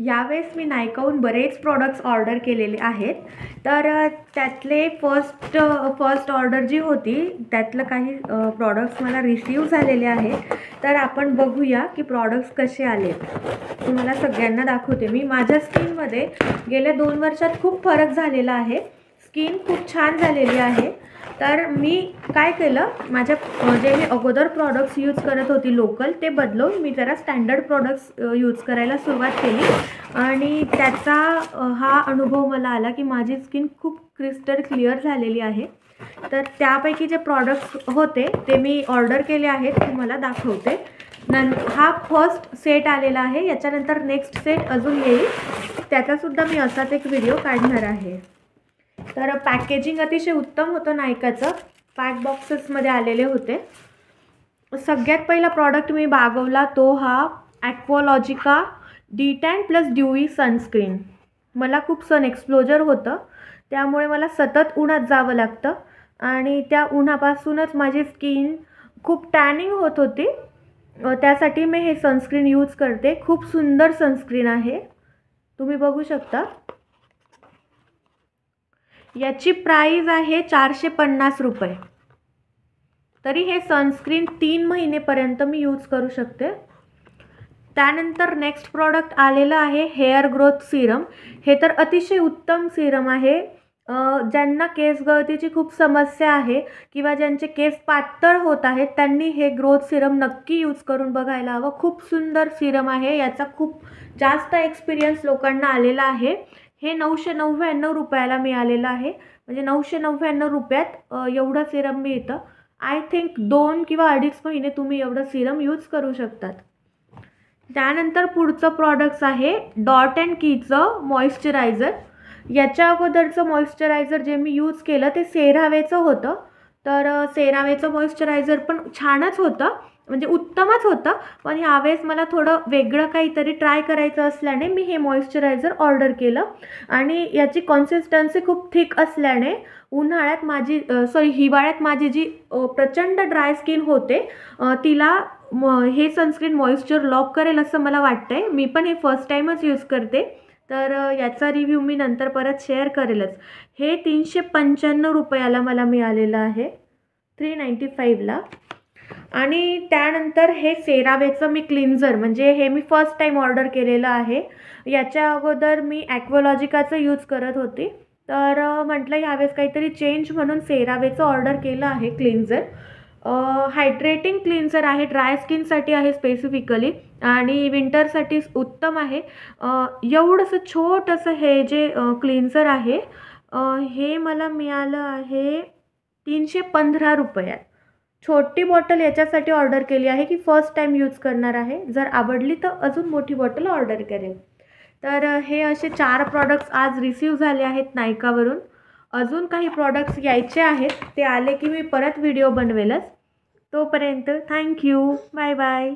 यावेळेस मी नायकाहून बरेच products order केलेले आहेत. तर त्यातले फर्स्ट ऑर्डर जी होती त्यातलं काही प्रॉडक्ट्स मला रिसीव झालेले आहेत. तर आपण बघूया की प्रॉडक्ट्स कसे आले. तुम्हाला सगळ्यांना दाखवते. मी माझ्या स्किनमध्ये गेल्या 2 वर्षात खूप फरक झालेला आहे. स्किन खूप छान झालेली आहे. तर मी काय केलं, माझ्या जे मी अगोदर प्रॉडक्ट्स यूज करत होती लोकल ते बदलून मी जरा स्टँडर्ड प्रॉडक्ट्स यूज करायला सुरुवात केली आणि त्याचा हा अनुभव मला आला की माझी स्किन खूप क्रिस्टल क्लिअर झालेली आहे. तर त्यापैकी जे प्रॉडक्ट्स होते ते मी ऑर्डर केले आहेत, तुम्हाला दाखवते. हा फर्स्ट सेट आलेला आहे. याच्यानंतर नेक्स्ट सेट अजून येईल, त्याचासुद्धा मी असाच एक व्हिडिओ काढणार आहे. तर पॅकेजिंग अतिशय उत्तम होतं नायकाचं. पॅक बॉक्सेसमध्ये आलेले होते. सगळ्यात पहिला प्रॉडक्ट मी मागवला तो हा ॲक्वालॉजिका D10 प्लस ड्यूई सनस्क्रीन. मला खूप सन एक्सप्लोजर होतं, त्यामुळे मला सतत उन्हात जावं लागतं आणि त्या उन्हापासूनच माझी स्किन खूप टॅनिंग होत होती. त्यासाठी मी हे सनस्क्रीन यूज करते. खूप सुंदर सनस्क्रीन आहे, तुम्ही बघू शकता. याची प्राईज आहे 450 रुपये. तरी हे सनस्क्रीन 3 महिनेपर्यंत मी यूज करू शकते. त्यानंतर नेक्स्ट प्रॉडक्ट आलेलं आहे हेअर ग्रोथ सिरम. हे तर अतिशय उत्तम सिरम आहे. ज्यांना केस गळतीची खूप समस्या आहे किंवा ज्यांचे केस पातळ होत आहेत त्यांनी हे ग्रोथ सिरम नक्की यूज करून बघायला हवं. खूप सुंदर सिरम आहे. याचा खूप जास्त एक्सपिरियन्स लोकांना आलेला आहे. हे 999 रुपयाला मिळालेलं आहे. म्हणजे 999 रुपयात एवढं सिरम मिळतं. आय थिंक 2 किंवा 2.5 महिने तुम्ही एवढं सिरम यूज करू शकतात. त्यानंतर पुढचं प्रॉडक्ट्स आहे डॉट अँड कीचं मॉइश्चरायझर. याच्या अगोदरचं मॉइश्चरायझर जे मी यूज केलं ते सेरावेचं होतं. तर सेरावेचं मॉइश्चरायझर पण छानच होतं, म्हणजे उत्तमच होतं. पण ह्यावेळेस मला थोडं वेगळं काहीतरी ट्राय करायचं असल्याने मी हे मॉइश्चरायझर ऑर्डर केलं आणि याची कन्सिस्टन्सी खूप थिक असल्याने उन्हाळ्यात हिवाळ्यात माझी जी प्रचंड ड्राय स्किन होते तिला हे सनस्क्रीन मॉइश्चर लॉक करेल असं मला वाटतं आहे. मी पण हे फर्स्ट टाईमच यूज करते, तर याचा रिव्ह्यू मी नंतर परत शेअर करेलच. हे 395 रुपयाला मला मिळालेलं आहे, 395ला. आणि त्यानंतर हे सेरावेचं मी क्लिन्झर, म्हणजे हे मी फर्स्ट टाईम ऑर्डर केलेलं आहे. याच्या अगोदर मी ॲक्वालॉजिकाचं यूज करत होती. तर म्हटलं ह्यावेळेस काहीतरी चेंज म्हणून सेरावेचं ऑर्डर केलं आहे क्लिन्झर. हायड्रेटिंग क्लिन्झर आहे, ड्राय स्किनसाठी आहे स्पेसिफिकली आणि विंटरसाठी उत्तम आहे. एवढंसं छोटंसं हे जे क्लिन्झर आहे हे मला मिळालं आहे 315 रुपयात. छोटी बॉटल याच्यासाठी ऑर्डर केली आहे की फर्स्ट टाईम यूज करणार आहे. जर आवडली तर अजून मोठी बॉटल ऑर्डर करेल. तर हे असे 4 प्रॉडक्ट्स आज रिसीव झाले आहेत नायकावरून. अजून काही प्रॉडक्ट्स यायचे आहेत, ते आले की मी परत व्हिडिओ बनवेलच. तोपर्यंत थँक्यू, बाय बाय.